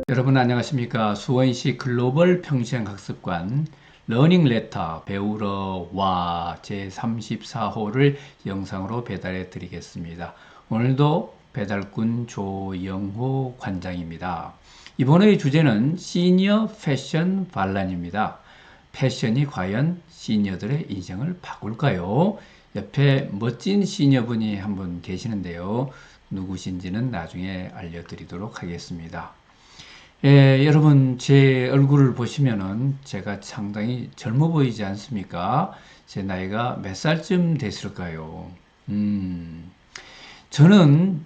여러분 안녕하십니까. 수원시 글로벌 평생학습관 러닝레터 배우러 와 제34호를 영상으로 배달해 드리겠습니다. 오늘도 배달꾼 조영호 관장입니다. 이번의 주제는 시니어 패션 반란입니다. 패션이 과연 시니어들의 인생을 바꿀까요? 옆에 멋진 시니어분이 한 분 계시는데요. 누구신지는 나중에 알려드리도록 하겠습니다. 여러분 제 얼굴을 보시면은 제가 상당히 젊어 보이지 않습니까? 제 나이가 몇 살쯤 됐을까요? 저는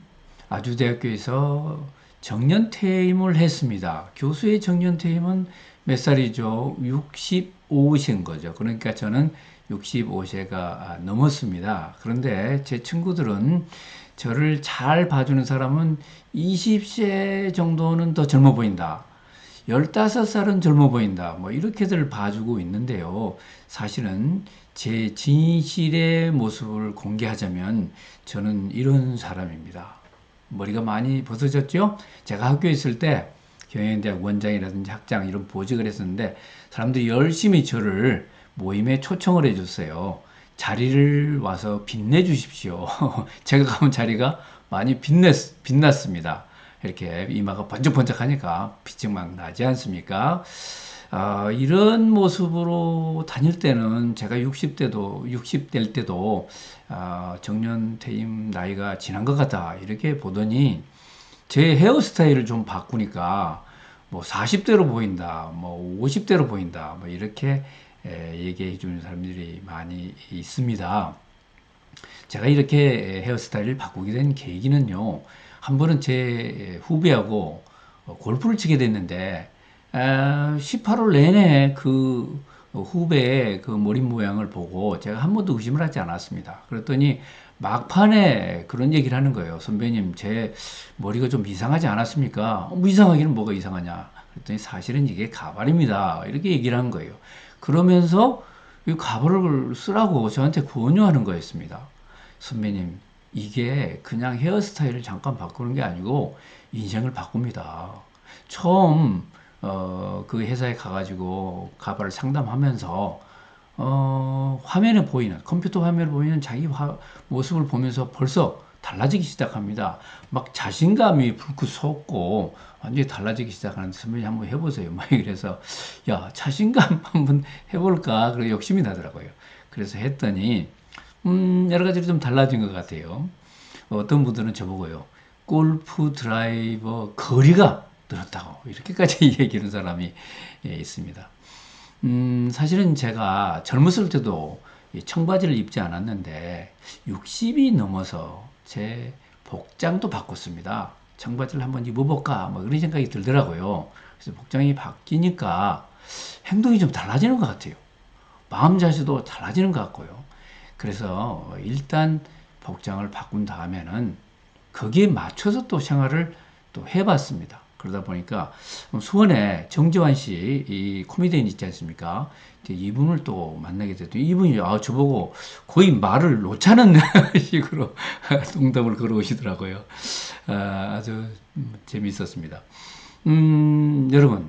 아주대학교에서 정년퇴임을 했습니다. 교수의 정년퇴임은 몇 살이죠? 65세인 거죠. 그러니까 저는 65세가 넘었습니다. 그런데 제 친구들은 저를 잘 봐주는 사람은 20세 정도는 더 젊어 보인다. 15살은 젊어 보인다. 뭐 이렇게들 봐주고 있는데요. 사실은 제 진실의 모습을 공개하자면 저는 이런 사람입니다. 머리가 많이 벗어졌죠? 제가 학교에 있을 때 경영대학 원장이라든지 학장 이런 보직을 했었는데 사람들이 열심히 저를 모임에 초청을 해줬어요. 자리를 와서 빛내주십시오. 제가 가면 자리가 많이 빛났습니다. 이렇게 이마가 번쩍번쩍하니까 빛이 막 나지 않습니까? 이런 모습으로 다닐 때는 제가 60대일 때도 정년 퇴임 나이가 지난 것 같다 이렇게 보더니 제 헤어스타일을 좀 바꾸니까 뭐 40대로 보인다, 뭐 50대로 보인다, 뭐 이렇게 얘기해 주는 사람들이 많이 있습니다. 제가 이렇게 헤어스타일을 바꾸게 된 계기는요. 한 번은 제 후배하고 골프를 치게 됐는데 18홀 내내 그 후배의 그 머리 모양을 보고 제가 한 번도 의심을 하지 않았습니다. 그랬더니 막판에 그런 얘기를 하는 거예요. 선배님, 제 머리가 좀 이상하지 않았습니까? 뭐 이상하기는 뭐가 이상하냐? 그랬더니 사실은 이게 가발입니다. 이렇게 얘기를 한 거예요. 그러면서 이 가발을 쓰라고 저한테 권유하는 거였습니다. 선배님, 이게 그냥 헤어스타일을 잠깐 바꾸는 게 아니고 인생을 바꿉니다. 처음 그 회사에 가가지고 가발을 상담하면서 화면에 보이는 컴퓨터 화면에 보이는 자기 모습을 보면서 벌써 달라지기 시작합니다. 막 자신감이 불긋 솟고 완전히 달라지기 시작하는데 선배님 한번 해보세요. 막 이래서 야 자신감 한번 해볼까 그래 욕심이 나더라고요. 그래서 했더니 여러 가지로 좀 달라진 것 같아요. 어떤 분들은 저보고요. 골프 드라이버 거리가 늘었다고 이렇게까지 얘기하는 사람이 있습니다. 사실은 제가 젊었을 때도 청바지를 입지 않았는데 60이 넘어서 제 복장도 바꿨습니다. 청바지를 한번 입어볼까 뭐 그런 생각이 들더라고요. 그래서 복장이 바뀌니까 행동이 좀 달라지는 것 같아요. 마음 자세도 달라지는 것 같고요. 그래서 일단 복장을 바꾼 다음에는 거기에 맞춰서 또 생활을 또 해봤습니다. 그러다 보니까 수원에 정재환 씨, 이 코미디언 있지 않습니까? 이분을 또 만나게 됐더니 이분이 저보고 거의 말을 놓자는 식으로 농담을 걸어오시더라고요. 아주 재미있었습니다. 여러분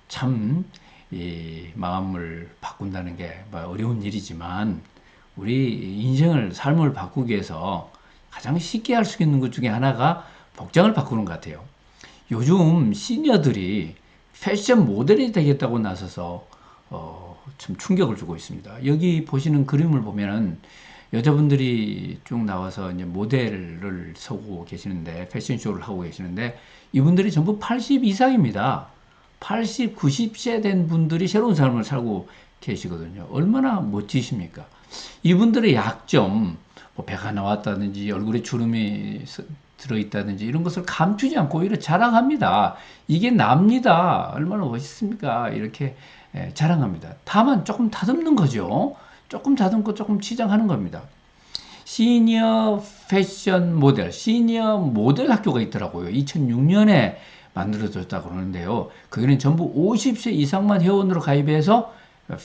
참 이 마음을 바꾼다는 게 어려운 일이지만 우리 인생을 삶을 바꾸기 위해서 가장 쉽게 할 수 있는 것 중에 하나가 복장을 바꾸는 것 같아요. 요즘 시니어들이 패션 모델이 되겠다고 나서서 좀 충격을 주고 있습니다. 여기 보시는 그림을 보면은 여자분들이 쭉 나와서 이제 모델을 서고 계시는데 패션쇼를 하고 계시는데 이분들이 전부 80 이상입니다. 80, 90세 된 분들이 새로운 삶을 살고 계시거든요. 얼마나 멋지십니까? 이분들의 약점, 뭐 배가 나왔다든지 얼굴에 주름이 들어있다든지 이런 것을 감추지 않고 오히려 자랑합니다. 이게 납니다. 얼마나 멋있습니까? 이렇게 자랑합니다. 다만 조금 다듬는 거죠. 조금 다듬고 조금 치장하는 겁니다. 시니어 패션 모델, 시니어 모델 학교가 있더라고요. 2006년에 만들어졌다고 그러는데요. 거기는 전부 50세 이상만 회원으로 가입해서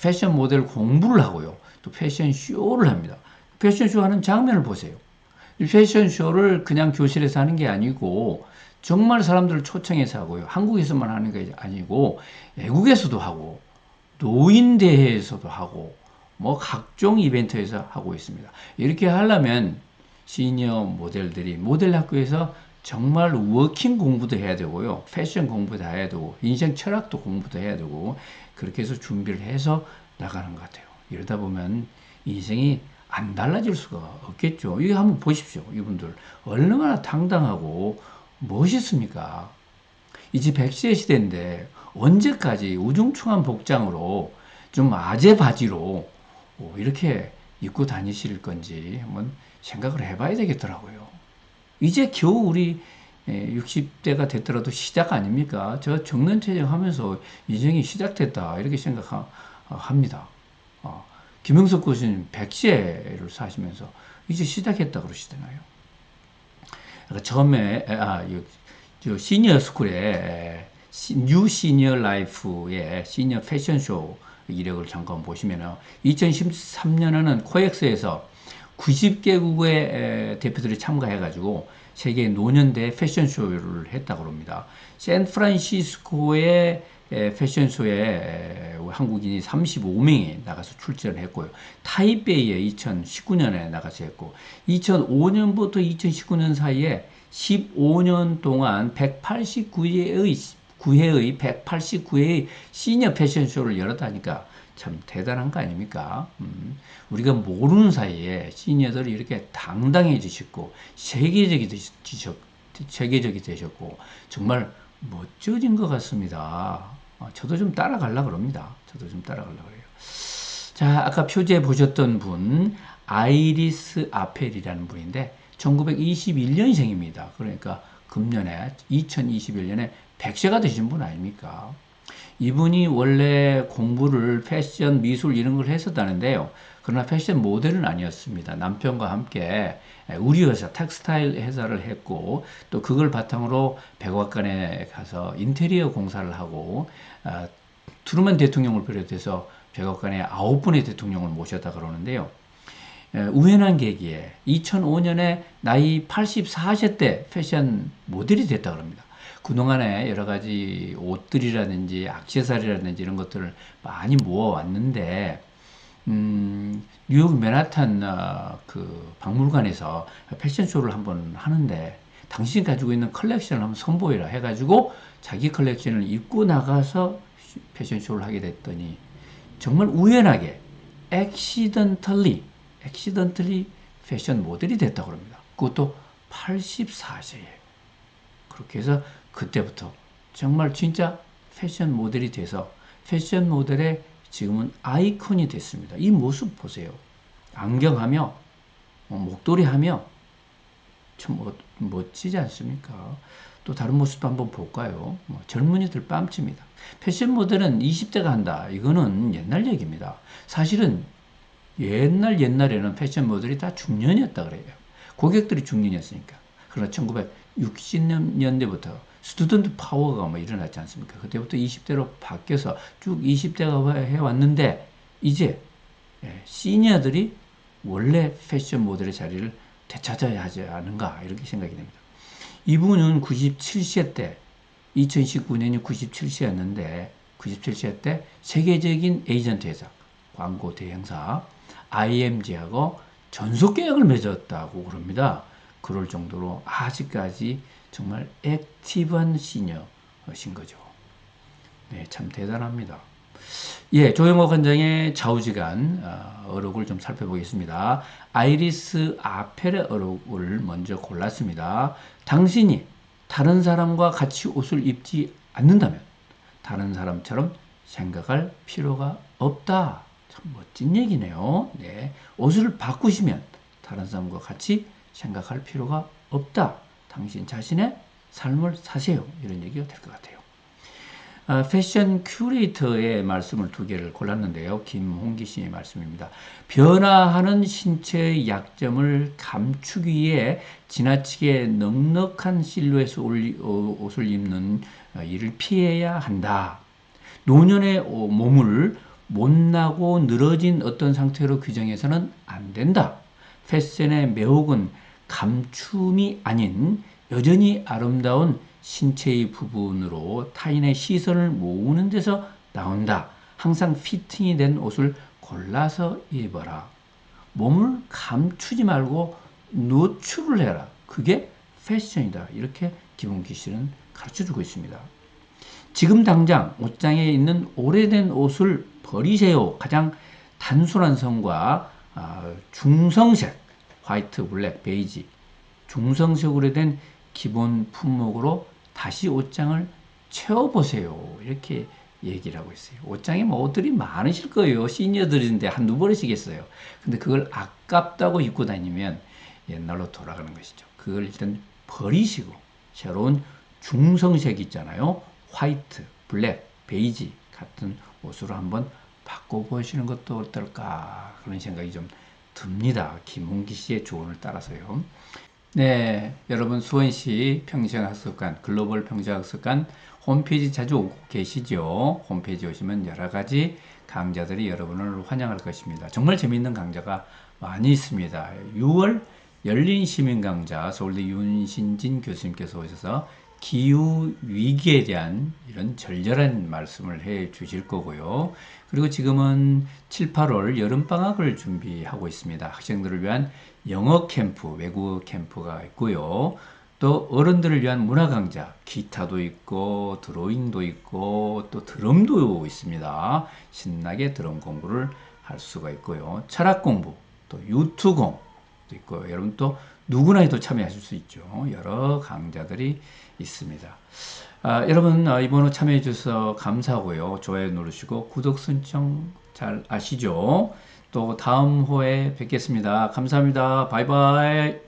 패션 모델 공부를 하고요. 또 패션 쇼를 합니다. 패션쇼 하는 장면을 보세요. 이 패션쇼를 그냥 교실에서 하는 게 아니고 정말 사람들을 초청해서 하고요. 한국에서만 하는 게 아니고 외국에서도 하고 노인대회에서도 하고 뭐 각종 이벤트에서 하고 있습니다. 이렇게 하려면 시니어 모델들이 모델 학교에서 정말 워킹 공부도 해야 되고요. 패션 공부도 해야 되고 인생 철학도 공부도 해야 되고 그렇게 해서 준비를 해서 나가는 것 같아요. 이러다 보면 인생이 안 달라질 수가 없겠죠. 이거 한번 보십시오. 이분들 얼마나 당당하고 멋있습니까? 이제 100세 시대인데 언제까지 우중충한 복장으로 좀 아재 바지로 이렇게 입고 다니실 건지 한번 생각을 해봐야 되겠더라고요. 이제 겨우 우리 60대가 됐더라도 시작 아닙니까? 저 정년퇴직 하면서 인생이 시작됐다 이렇게 생각합니다. 김영석 교수님 100세를 사시면서 이제 시작했다 그러시잖아요. 그러니까 처음에 시니어 스쿨에 뉴 시니어 라이프의 시니어 패션쇼 이력을 잠깐 보시면은 2013년에는 코엑스에서 90개국의 대표들이 참가해가지고 세계 노년대 패션쇼를 했다고 합니다. 샌프란시스코의 패션쇼에 한국인이 35명이 나가서 출전을 했고요. 타이베이에 2019년에 나가서 했고 2005년부터 2019년 사이에 15년 동안 189회의 189회의 시니어 패션쇼를 열었다니까 참 대단한 거 아닙니까? 우리가 모르는 사이에 시니어들이 이렇게 당당해지셨고 세계적이 되셨고 정말 멋져진 것 같습니다. 저도 좀 따라가려고 합니다. 저도 좀 따라가려고 해요. 자, 아까 표지에 보셨던 분 아이리스 아펠이라는 분인데 1921년생입니다. 그러니까 금년에 2021년에 100세가 되신 분 아닙니까? 이분이 원래 공부를 패션, 미술 이런 걸 했었다는데요. 그러나 패션 모델은 아니었습니다. 남편과 함께 의류회사, 텍스타일 회사를 했고 또 그걸 바탕으로 백악관에 가서 인테리어 공사를 하고 트루먼 대통령을 비롯해서 백악관에 9분의 대통령을 모셨다 그러는데요. 우연한 계기에 2005년에 나이 84세 때 패션 모델이 됐다 그럽니다. 그동안에 여러 가지 옷들이라든지 액세서리라든지 이런 것들을 많이 모아왔는데 뉴욕 맨하탄 그 박물관에서 패션쇼를 한번 하는데 당신이 가지고 있는 컬렉션을 한번 선보이라 해가지고 자기 컬렉션을 입고 나가서 패션쇼를 하게 됐더니 정말 우연하게 accidentally 패션 모델이 됐다고 합니다. 그것도 84세예요. 그렇게 해서 그때부터 정말 진짜 패션 모델이 돼서 패션 모델의 지금은 아이콘이 됐습니다. 이 모습 보세요. 안경하며 목도리하며 참 멋지지 않습니까? 또 다른 모습도 한번 볼까요? 젊은이들 뺨칩니다. 패션 모델은 20대가 한다. 이거는 옛날 얘기입니다. 사실은 옛날에는 패션 모델이 다 중년이었다 그래요. 고객들이 중년이었으니까. 그러나 1960년대부터 스튜던트 파워가 뭐 일어났지 않습니까? 그때부터 20대로 바뀌어서 쭉 20대가 해왔는데 이제 시니어들이 원래 패션 모델의 자리를 되찾아야 하지 않은가 이렇게 생각이 됩니다. 이분은 97세 때 2019년이 97세였는데 97세 때 세계적인 에이전트 회사 광고 대행사 IMG하고 전속 계약을 맺었다고 그럽니다. 그럴 정도로 아직까지 정말 액티브한 시니어신 거죠. 네, 참 대단합니다. 예, 조영호 관장의 좌우지간 어록을 좀 살펴보겠습니다. 아이리스 아펠의 어록을 먼저 골랐습니다. 당신이 다른 사람과 같이 옷을 입지 않는다면 다른 사람처럼 생각할 필요가 없다. 참 멋진 얘기네요. 네, 옷을 바꾸시면 다른 사람과 같이 생각할 필요가 없다. 당신 자신의 삶을 사세요. 이런 얘기가 될 것 같아요. 패션 큐레이터의 말씀을 두 개를 골랐는데요. 김홍기 씨의 말씀입니다. 변화하는 신체의 약점을 감추기 위해 지나치게 넉넉한 실루엣의 옷을 입는 이를 피해야 한다. 노년의 몸을 못나고 늘어진 어떤 상태로 규정해서는 안 된다. 패션의 매혹은 감춤이 아닌 여전히 아름다운 신체의 부분으로 타인의 시선을 모으는 데서 나온다. 항상 피팅이 된 옷을 골라서 입어라. 몸을 감추지 말고 노출을 해라. 그게 패션이다. 이렇게 김홍기 씨는 가르쳐주고 있습니다. 지금 당장 옷장에 있는 오래된 옷을 버리세요. 가장 단순한 선과 중성색, 화이트, 블랙, 베이지, 중성색으로 된 기본 품목으로 다시 옷장을 채워보세요. 이렇게 얘기를 하고 있어요. 옷장에 뭐 옷들이 많으실 거예요. 시니어들인데 한두 벌이시겠어요. 근데 그걸 아깝다고 입고 다니면 옛날로 돌아가는 것이죠. 그걸 일단 버리시고 새로운 중성색 있잖아요. 화이트, 블랙, 베이지 같은 옷으로 한번 바꿔보시는 것도 어떨까 그런 생각이 좀 듭니다. 김홍기 씨의 조언을 따라서요. 네, 여러분 수원시 평생학습관, 글로벌 평생학습관 홈페이지 자주 오고 계시죠? 홈페이지 오시면 여러 가지 강좌들이 여러분을 환영할 것입니다. 정말 재미있는 강좌가 많이 있습니다. 6월 열린 시민 강좌 서울대 윤신진 교수님께서 오셔서 기후 위기에 대한 이런 절절한 말씀을 해 주실 거고요. 그리고 지금은 7, 8월 여름방학을 준비하고 있습니다. 학생들을 위한 영어 캠프, 외국어 캠프가 있고요. 또 어른들을 위한 문화 강좌, 기타도 있고 드로잉도 있고 또 드럼도 있습니다. 신나게 드럼 공부를 할 수가 있고요. 철학 공부, 또 유투공도 있고요. 여러분 또 누구나 해도 참여하실 수 있죠. 여러 강좌들이 있습니다. 여러분 이번 호 참여해 주셔서 감사하고요. 좋아요 누르시고 구독 신청 잘 아시죠? 또 다음 호에 뵙겠습니다. 감사합니다. 바이바이.